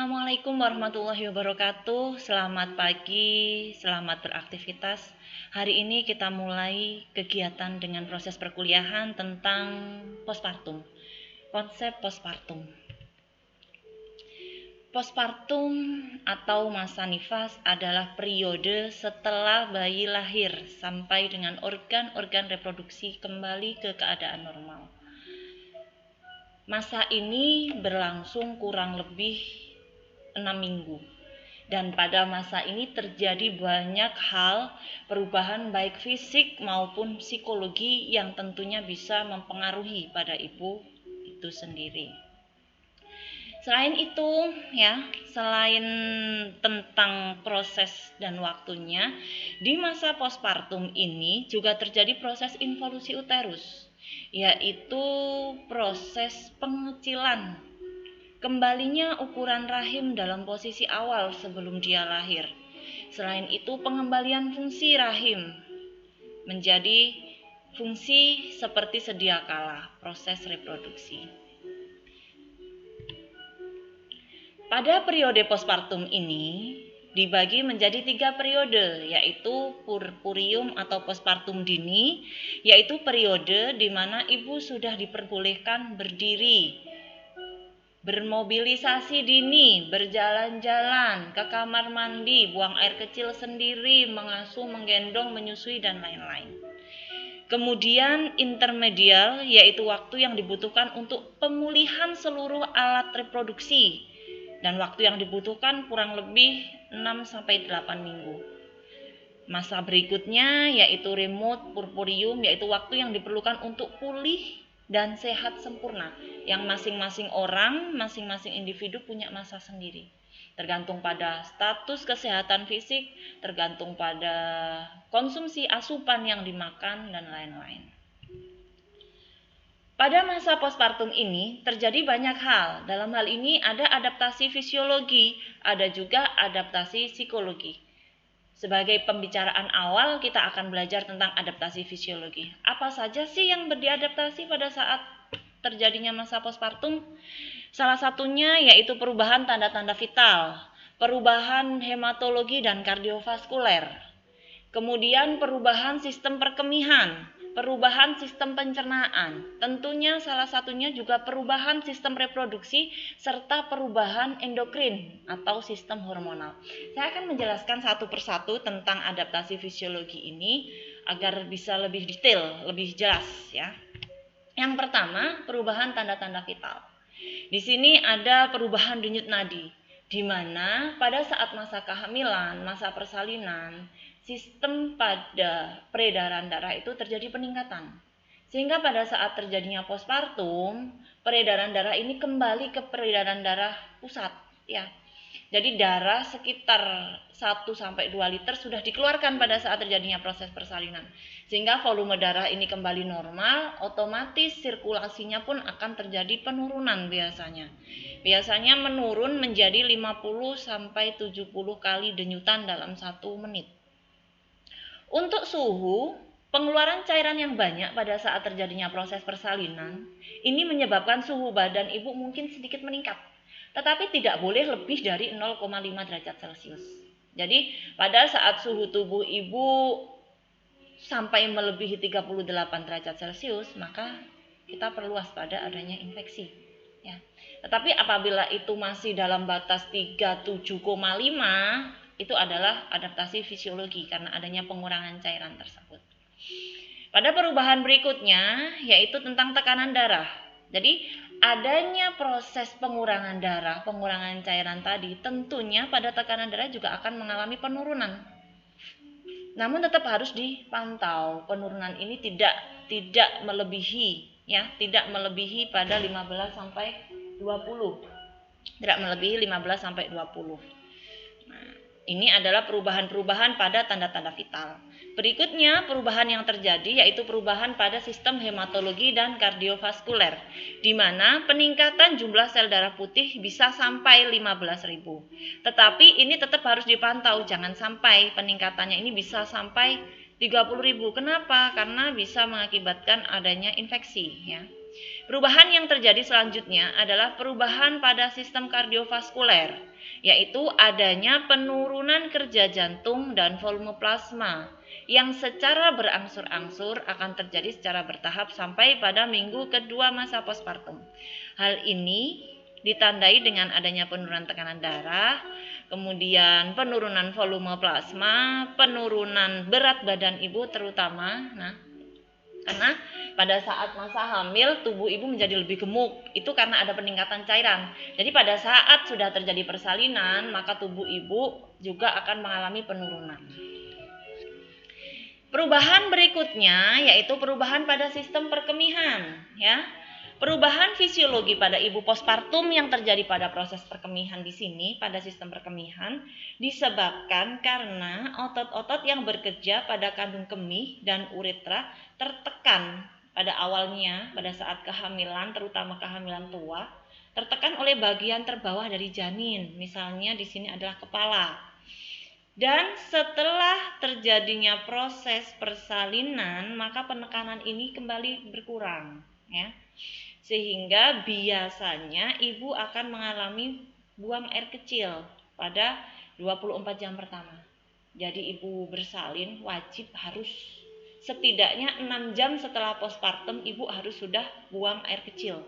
Assalamualaikum warahmatullahi wabarakatuh. Selamat pagi, selamat beraktivitas. Hari ini kita mulai kegiatan dengan proses perkuliahan tentang postpartum. Konsep postpartum. Postpartum atau masa nifas adalah periode setelah bayi lahir sampai dengan organ-organ reproduksi kembali ke keadaan normal. Masa ini berlangsung kurang lebih 6 minggu. Dan pada masa ini terjadi banyak hal perubahan baik fisik maupun psikologi yang tentunya bisa mempengaruhi pada ibu itu sendiri. Selain tentang proses dan waktunya, di masa postpartum ini juga terjadi proses involusi uterus, yaitu proses pengecilan, kembalinya ukuran rahim dalam posisi awal sebelum dia lahir. Selain itu, pengembalian fungsi rahim menjadi fungsi seperti sedia kala, proses reproduksi. Pada periode postpartum ini dibagi menjadi 3 periode, yaitu purpurium atau postpartum dini, yaitu periode di mana ibu sudah diperbolehkan berdiri, bermobilisasi dini, berjalan-jalan, ke kamar mandi, buang air kecil sendiri, mengasuh, menggendong, menyusui, dan lain-lain. Kemudian intermedial, yaitu waktu yang dibutuhkan untuk pemulihan seluruh alat reproduksi, dan waktu yang dibutuhkan kurang lebih 6-8 minggu. Masa berikutnya yaitu remote purpurium, yaitu waktu yang diperlukan untuk pulih dan sehat sempurna, yang masing-masing orang, masing-masing individu punya masa sendiri, tergantung pada status kesehatan fisik, tergantung pada konsumsi asupan yang dimakan, dan lain-lain. Pada masa postpartum ini terjadi banyak hal. Dalam hal ini ada adaptasi fisiologi, ada juga adaptasi psikologi. Sebagai pembicaraan awal, kita akan belajar tentang adaptasi fisiologi. Apa saja sih yang diadaptasi pada saat terjadinya masa postpartum? Salah satunya yaitu perubahan tanda-tanda vital, perubahan hematologi dan kardiovaskuler, kemudian perubahan sistem perkemihan, perubahan sistem pencernaan, tentunya salah satunya juga perubahan sistem reproduksi, serta perubahan endokrin atau sistem hormonal. Saya akan menjelaskan satu persatu tentang adaptasi fisiologi ini agar bisa lebih detail, lebih jelas ya. Yang pertama, perubahan tanda-tanda vital. Di sini ada perubahan denyut nadi, di mana pada saat masa kehamilan, masa persalinan, sistem pada peredaran darah itu terjadi peningkatan. Sehingga pada saat terjadinya postpartum, peredaran darah ini kembali ke peredaran darah pusat ya. Jadi darah sekitar 1-2 liter sudah dikeluarkan pada saat terjadinya proses persalinan. Sehingga volume darah ini kembali normal, otomatis sirkulasinya pun akan terjadi penurunan biasanya. Biasanya menurun menjadi 50-70 kali denyutan dalam 1 menit. Untuk suhu, pengeluaran cairan yang banyak pada saat terjadinya proses persalinan ini menyebabkan suhu badan ibu mungkin sedikit meningkat, tetapi tidak boleh lebih dari 0,5 derajat Celcius. Jadi pada saat suhu tubuh ibu sampai melebihi 38 derajat Celcius, maka kita perlu waspada adanya infeksi ya. Tetapi apabila itu masih dalam batas 37,5, itu adalah adaptasi fisiologi karena adanya pengurangan cairan tersebut. Pada perubahan berikutnya yaitu tentang tekanan darah. Jadi adanya proses pengurangan darah, pengurangan cairan tadi, tentunya pada tekanan darah juga akan mengalami penurunan. Namun tetap harus dipantau. Penurunan ini tidak melebihi ya, tidak melebihi pada 15-20. Tidak melebihi 15-20. Ini adalah perubahan-perubahan pada tanda-tanda vital. Berikutnya, perubahan yang terjadi yaitu perubahan pada sistem hematologi dan kardiovaskuler, di mana peningkatan jumlah sel darah putih bisa sampai 15.000. Tetapi ini tetap harus dipantau, jangan sampai peningkatannya ini bisa sampai 30.000. Kenapa? Karena bisa mengakibatkan adanya infeksi ya. Perubahan yang terjadi selanjutnya adalah perubahan pada sistem kardiovaskuler, yaitu adanya penurunan kerja jantung dan volume plasma yang secara berangsur-angsur akan terjadi secara bertahap sampai pada minggu kedua masa postpartum. Hal ini ditandai dengan adanya penurunan tekanan darah, kemudian penurunan volume plasma, penurunan berat badan ibu terutama. Karena pada saat masa hamil tubuh ibu menjadi lebih gemuk, itu karena ada peningkatan cairan. Jadi pada saat sudah terjadi persalinan, maka tubuh ibu juga akan mengalami penurunan. Perubahan berikutnya yaitu perubahan pada sistem perkemihan, ya. Perubahan fisiologi pada ibu postpartum yang terjadi pada proses perkemihan di sini, pada sistem perkemihan, disebabkan karena otot-otot yang bekerja pada kandung kemih dan uretra tertekan pada awalnya, pada saat kehamilan, terutama kehamilan tua, tertekan oleh bagian terbawah dari janin. Misalnya di sini adalah kepala. Dan setelah terjadinya proses persalinan, maka penekanan ini kembali berkurang, ya. Sehingga biasanya ibu akan mengalami buang air kecil pada 24 jam pertama. Jadi ibu bersalin wajib harus setidaknya 6 jam setelah postpartum ibu harus sudah buang air kecil.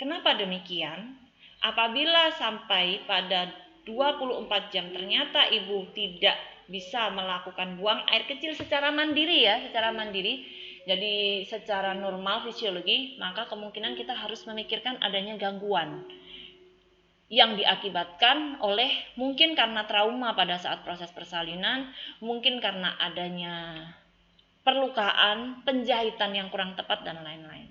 Kenapa demikian? Apabila sampai pada 24 jam ternyata ibu tidak bisa melakukan buang air kecil secara mandiri, ya, secara mandiri, jadi secara normal fisiologi, maka kemungkinan kita harus memikirkan adanya gangguan yang diakibatkan oleh mungkin karena trauma pada saat proses persalinan, mungkin karena adanya perlukaan, penjahitan yang kurang tepat dan lain-lain.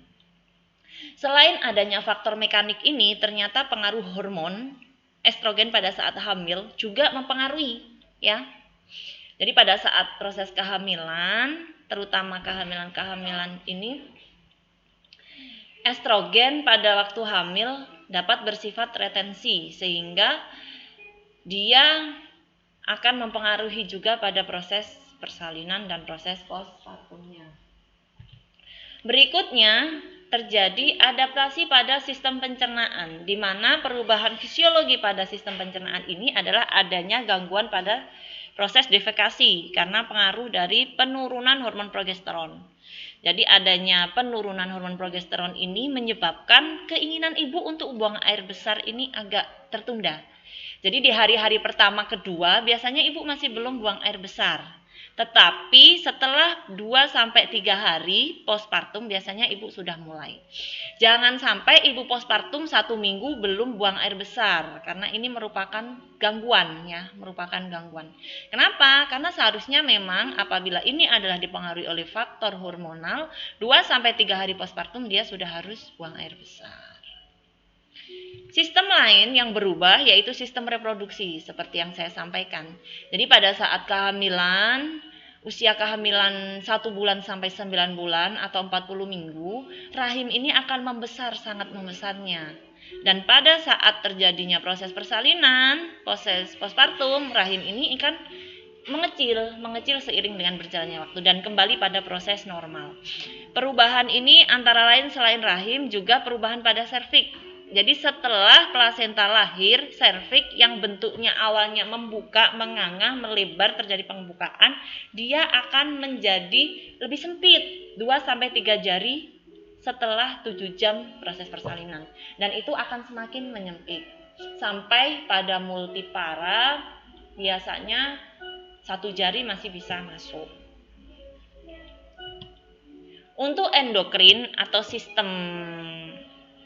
Selain adanya faktor mekanik ini, ternyata pengaruh hormon estrogen pada saat hamil juga mempengaruhi, ya. Jadi pada saat proses kehamilan, terutama kehamilan ini, estrogen pada waktu hamil dapat bersifat retensi sehingga dia akan mempengaruhi juga pada proses persalinan dan proses postpartumnya. Berikutnya terjadi adaptasi pada sistem pencernaan, di mana perubahan fisiologi pada sistem pencernaan ini adalah adanya gangguan pada proses defekasi karena pengaruh dari penurunan hormon progesteron. Jadi adanya penurunan hormon progesteron ini menyebabkan keinginan ibu untuk buang air besar ini agak tertunda. Jadi di hari-hari pertama kedua biasanya ibu masih belum buang air besar. Tetapi setelah 2-3 hari postpartum biasanya ibu sudah mulai. Jangan sampai ibu postpartum 1 minggu belum buang air besar, karena ini merupakan gangguan, ya, merupakan gangguan. Kenapa? Karena seharusnya memang apabila ini adalah dipengaruhi oleh faktor hormonal, 2-3 hari postpartum dia sudah harus buang air besar. Sistem lain yang berubah yaitu sistem reproduksi seperti yang saya sampaikan. Jadi pada saat kehamilan, usia kehamilan 1 bulan sampai 9 bulan atau 40 minggu, rahim ini akan membesar, sangat membesarnya. Dan pada saat terjadinya proses persalinan, proses postpartum, rahim ini akan mengecil seiring dengan berjalannya waktu dan kembali pada proses normal. Perubahan ini antara lain selain rahim juga perubahan pada serviks. Jadi setelah plasenta lahir, serviks yang bentuknya awalnya membuka, menganga, melebar, terjadi pembukaan, dia akan menjadi lebih sempit, 2-3 jari setelah 7 jam proses persalinan. Dan itu akan semakin menyempit. Sampai pada multipara, biasanya 1 jari masih bisa masuk. Untuk endokrin atau sistem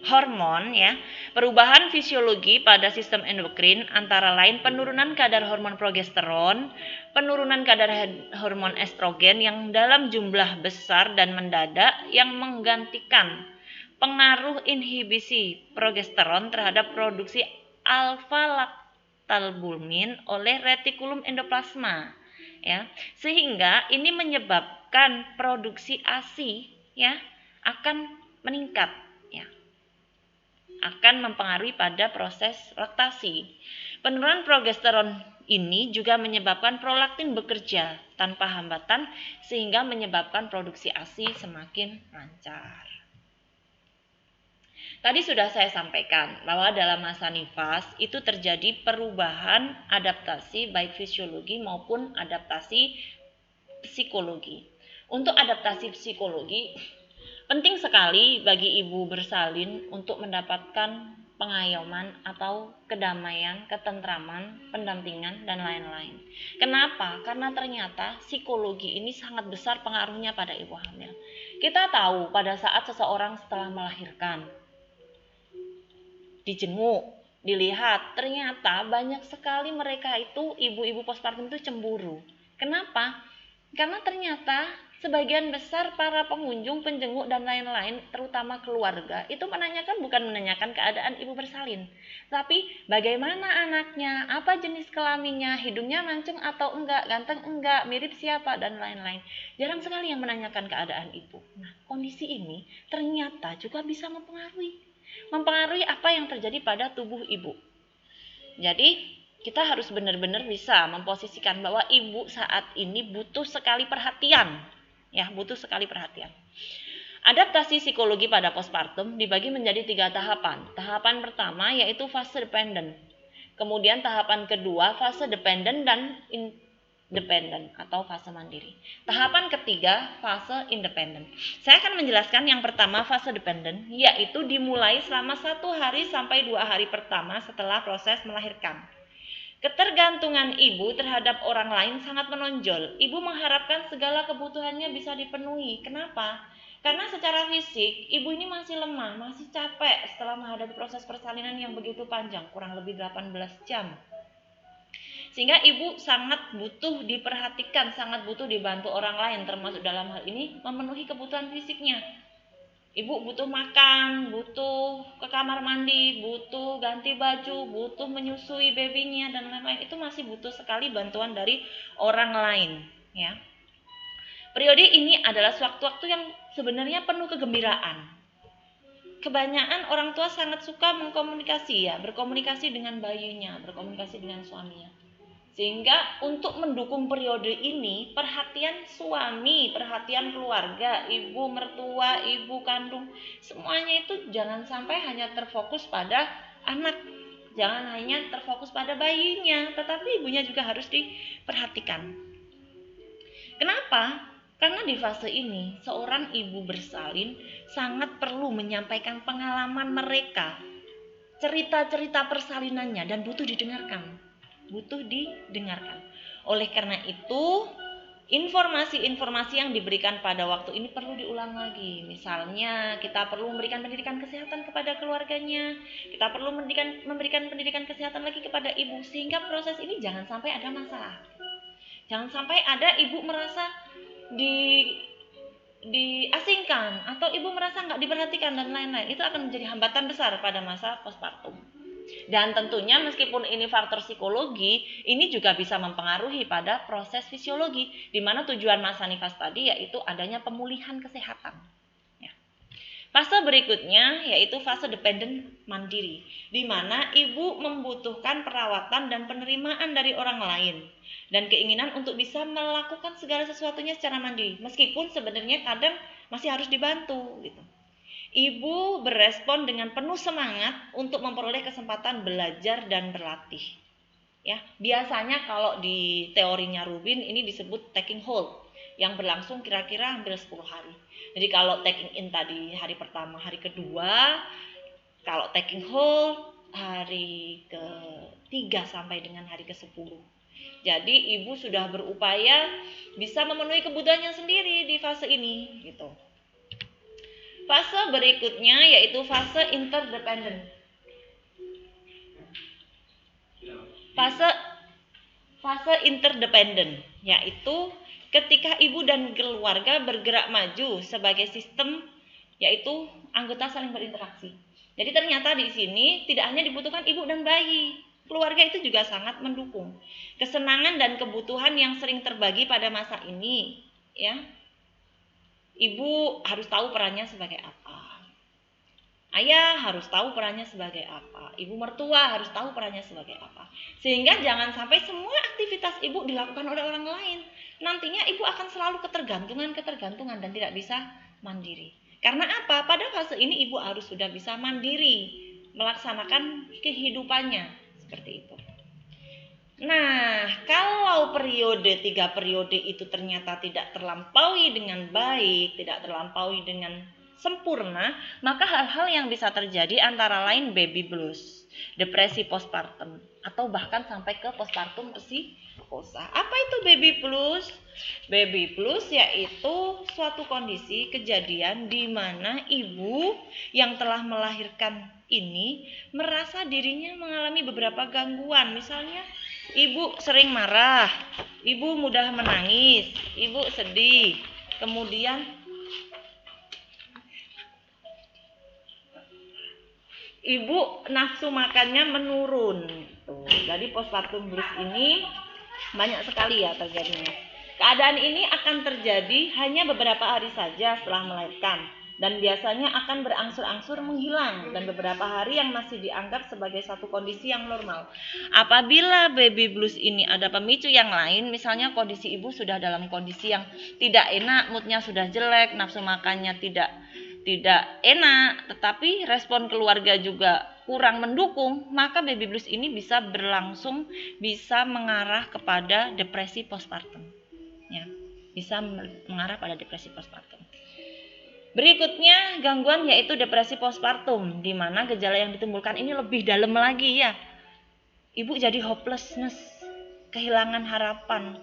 hormon, ya, perubahan fisiologi pada sistem endokrin antara lain penurunan kadar hormon progesteron, penurunan kadar hormon estrogen yang dalam jumlah besar dan mendadak yang menggantikan pengaruh inhibisi progesteron terhadap produksi alfa-laktalbumin oleh retikulum endoplasma, ya, sehingga ini menyebabkan produksi ASI, ya, akan meningkat, ya, akan mempengaruhi pada proses laktasi. Penurunan progesteron ini juga menyebabkan prolaktin bekerja tanpa hambatan sehingga menyebabkan produksi ASI semakin lancar. Tadi sudah saya sampaikan bahwa dalam masa nifas itu terjadi perubahan adaptasi baik fisiologi maupun adaptasi psikologi. Untuk adaptasi psikologi, penting sekali bagi ibu bersalin untuk mendapatkan pengayoman atau kedamaian, ketentraman, pendampingan, dan lain-lain. Kenapa? Karena ternyata psikologi ini sangat besar pengaruhnya pada ibu hamil. Kita tahu pada saat seseorang setelah melahirkan, dijenguk, dilihat, ternyata banyak sekali mereka itu ibu-ibu postpartum itu cemburu. Kenapa? Karena ternyata sebagian besar para pengunjung, penjenguk dan lain-lain, terutama keluarga, itu bukan menanyakan keadaan ibu bersalin, tapi bagaimana anaknya, apa jenis kelaminnya, hidungnya mancung atau enggak, ganteng enggak, mirip siapa dan lain-lain. Jarang sekali yang menanyakan keadaan ibu. Nah, kondisi ini ternyata juga bisa mempengaruhi apa yang terjadi pada tubuh ibu. Jadi kita harus benar-benar bisa memposisikan bahwa ibu saat ini butuh sekali perhatian. Ya, butuh sekali perhatian. Adaptasi psikologi pada postpartum dibagi menjadi 3 tahapan. Tahapan pertama yaitu fase dependent. Kemudian tahapan kedua fase dependent dan independent atau fase mandiri. Tahapan ketiga fase independent. Saya akan menjelaskan yang pertama fase dependent, yaitu dimulai selama 1 hari sampai 2 hari pertama setelah proses melahirkan. Ketergantungan ibu terhadap orang lain sangat menonjol. Ibu mengharapkan segala kebutuhannya bisa dipenuhi. Kenapa? Karena secara fisik ibu ini masih lemah, masih capek setelah menghadapi proses persalinan yang begitu panjang, kurang lebih 18 jam. Sehingga ibu sangat butuh diperhatikan, sangat butuh dibantu orang lain, termasuk dalam hal ini memenuhi kebutuhan fisiknya. Ibu butuh makan, butuh ke kamar mandi, butuh ganti baju, butuh menyusui babynya dan lain-lain. Itu masih butuh sekali bantuan dari orang lain, ya. Periode ini adalah waktu-waktu yang sebenarnya penuh kegembiraan. Kebanyakan orang tua sangat suka berkomunikasi dengan bayinya, berkomunikasi dengan suaminya. Sehingga untuk mendukung periode ini, perhatian suami, perhatian keluarga, ibu mertua, ibu kandung, semuanya itu jangan sampai hanya terfokus pada anak, jangan hanya terfokus pada bayinya, tetapi ibunya juga harus diperhatikan. Kenapa? Karena di fase ini, seorang ibu bersalin sangat perlu menyampaikan pengalaman mereka, cerita-cerita persalinannya, dan butuh didengarkan. Oleh karena itu, informasi-informasi yang diberikan pada waktu ini perlu diulang lagi. Misalnya, kita perlu memberikan pendidikan kesehatan kepada keluarganya, kita perlu memberikan pendidikan kesehatan lagi kepada ibu, sehingga proses ini jangan sampai ada masalah. Jangan sampai ada ibu merasa diasingkan atau ibu merasa nggak diperhatikan dan lain-lain. Itu akan menjadi hambatan besar pada masa postpartum. Dan tentunya meskipun ini faktor psikologi, ini juga bisa mempengaruhi pada proses fisiologi, di mana tujuan masa nifas tadi yaitu adanya pemulihan kesehatan. Ya. Fase berikutnya yaitu fase dependent mandiri, di mana ibu membutuhkan perawatan dan penerimaan dari orang lain, dan keinginan untuk bisa melakukan segala sesuatunya secara mandiri, meskipun sebenarnya kadang masih harus dibantu gitu. Ibu berespon dengan penuh semangat untuk memperoleh kesempatan belajar dan berlatih. Ya, biasanya kalau di teorinya Rubin ini disebut taking hold, yang berlangsung kira-kira hampir 10 hari. Jadi kalau taking in tadi hari pertama, hari kedua, kalau taking hold hari ke-3 sampai dengan hari ke-10. Jadi ibu sudah berupaya bisa memenuhi kebutuhannya sendiri di fase ini gitu. Fase berikutnya yaitu fase interdependent. Fase interdependent yaitu ketika ibu dan keluarga bergerak maju sebagai sistem, yaitu anggota saling berinteraksi. Jadi ternyata di sini tidak hanya dibutuhkan ibu dan bayi, keluarga itu juga sangat mendukung. Kesenangan dan kebutuhan yang sering terbagi pada masa ini, ya. Ibu harus tahu perannya sebagai apa. Ayah harus tahu perannya sebagai apa. Ibu mertua harus tahu perannya sebagai apa. Sehingga jangan sampai semua aktivitas ibu dilakukan oleh orang lain. Nantinya ibu akan selalu ketergantungan dan tidak bisa mandiri. Karena apa? Pada fase ini ibu harus sudah bisa mandiri melaksanakan kehidupannya seperti itu. Nah, kalau periode 3 periode itu ternyata tidak terlampaui dengan baik, tidak terlampaui dengan sempurna, maka hal-hal yang bisa terjadi antara lain baby blues, depresi postpartum, atau bahkan sampai ke postpartum psikosa. Apa itu baby blues? Baby blues yaitu suatu kondisi kejadian di mana ibu yang telah melahirkan ini merasa dirinya mengalami beberapa gangguan, misalnya ibu sering marah, ibu mudah menangis, ibu sedih, kemudian ibu nafsu makannya menurun. Jadi postpartum blues ini banyak sekali ya terjadinya. Keadaan ini akan terjadi hanya beberapa hari saja setelah melahirkan dan biasanya akan berangsur-angsur menghilang dan beberapa hari yang masih dianggap sebagai satu kondisi yang normal. Apabila baby blues ini ada pemicu yang lain, misalnya kondisi ibu sudah dalam kondisi yang tidak enak, moodnya sudah jelek, nafsu makannya tidak enak, tetapi respon keluarga juga kurang mendukung, maka baby blues ini bisa berlangsung, bisa mengarah kepada depresi postpartum. Ya, bisa mengarah pada depresi postpartum. Berikutnya gangguan yaitu depresi postpartum, di mana gejala yang ditimbulkan ini lebih dalam lagi ya. Ibu jadi hopelessness, kehilangan harapan,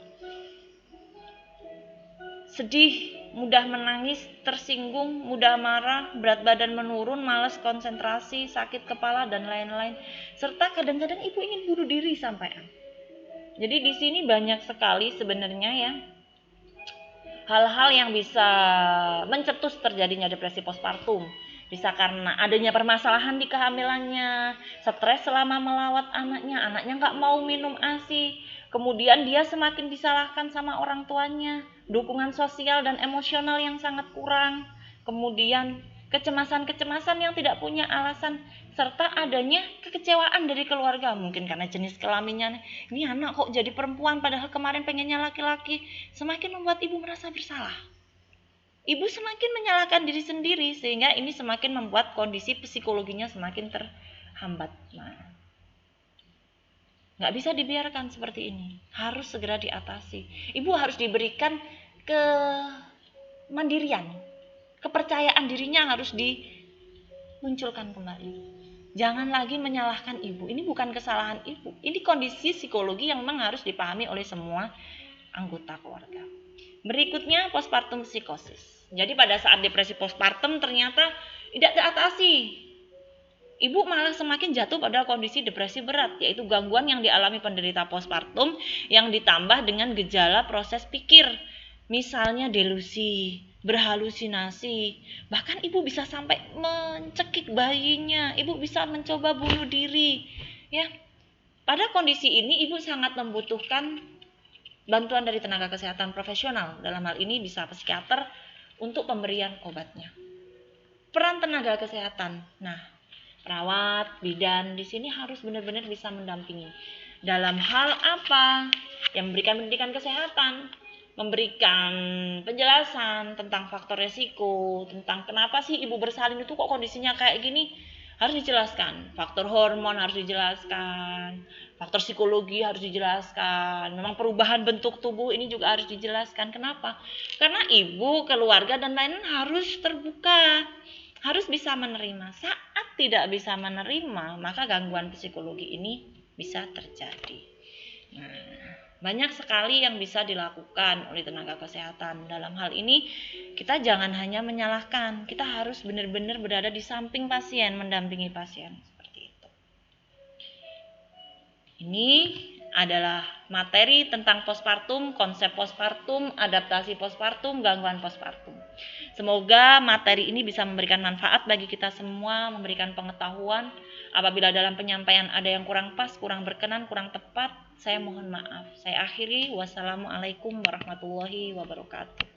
sedih, mudah menangis, tersinggung, mudah marah, berat badan menurun, malas konsentrasi, sakit kepala dan lain-lain. Serta kadang-kadang ibu ingin bunuh diri sampai. Jadi di sini banyak sekali sebenarnya ya hal-hal yang bisa mencetus terjadinya depresi postpartum. Bisa karena adanya permasalahan di kehamilannya, stres selama melawat anaknya nggak mau minum ASI, kemudian dia semakin disalahkan sama orang tuanya, dukungan sosial dan emosional yang sangat kurang, kemudian kecemasan-kecemasan yang tidak punya alasan, serta adanya kekecewaan dari keluarga, mungkin karena jenis kelaminnya, ini anak kok jadi perempuan padahal kemarin pengennya laki-laki, semakin membuat ibu merasa bersalah. Ibu semakin menyalahkan diri sendiri sehingga ini semakin membuat kondisi psikologinya semakin terhambat. Nah, nggak bisa dibiarkan seperti ini, harus segera diatasi. Ibu harus diberikan kemandirian, kepercayaan dirinya harus dimunculkan kembali. Jangan lagi menyalahkan ibu, ini bukan kesalahan ibu, ini kondisi psikologi yang memang harus dipahami oleh semua anggota keluarga. Berikutnya postpartum psikosis. Jadi pada saat depresi postpartum ternyata tidak teratasi, ibu malah semakin jatuh pada kondisi depresi berat, yaitu gangguan yang dialami penderita postpartum yang ditambah dengan gejala proses pikir, misalnya delusi, berhalusinasi, bahkan ibu bisa sampai mencekik bayinya, ibu bisa mencoba bunuh diri. Ya, pada kondisi ini ibu sangat membutuhkan bantuan dari tenaga kesehatan profesional, dalam hal ini bisa psikiater untuk pemberian obatnya. Peran tenaga kesehatan, nah perawat, bidan di sini harus benar-benar bisa mendampingi. Dalam hal apa? Yang memberikan pendidikan kesehatan, memberikan penjelasan tentang faktor resiko, tentang kenapa sih ibu bersalin itu kok kondisinya kayak gini, harus dijelaskan. Faktor hormon harus dijelaskan, faktor psikologi harus dijelaskan, memang perubahan bentuk tubuh ini juga harus dijelaskan. Kenapa? Karena ibu, keluarga dan lain-lain harus terbuka, harus bisa menerima. Saat tidak bisa menerima, maka gangguan psikologi ini bisa terjadi. Nah, banyak sekali yang bisa dilakukan oleh tenaga kesehatan. Dalam hal ini kita jangan hanya menyalahkan, kita harus benar-benar berada di samping pasien, mendampingi pasien seperti itu. Ini adalah materi tentang postpartum, konsep postpartum, adaptasi postpartum, gangguan postpartum. Semoga materi ini bisa memberikan manfaat bagi kita semua, memberikan pengetahuan. Apabila dalam penyampaian ada yang kurang pas, kurang berkenan, kurang tepat, saya mohon maaf. Saya akhiri, wassalamualaikum warahmatullahi wabarakatuh.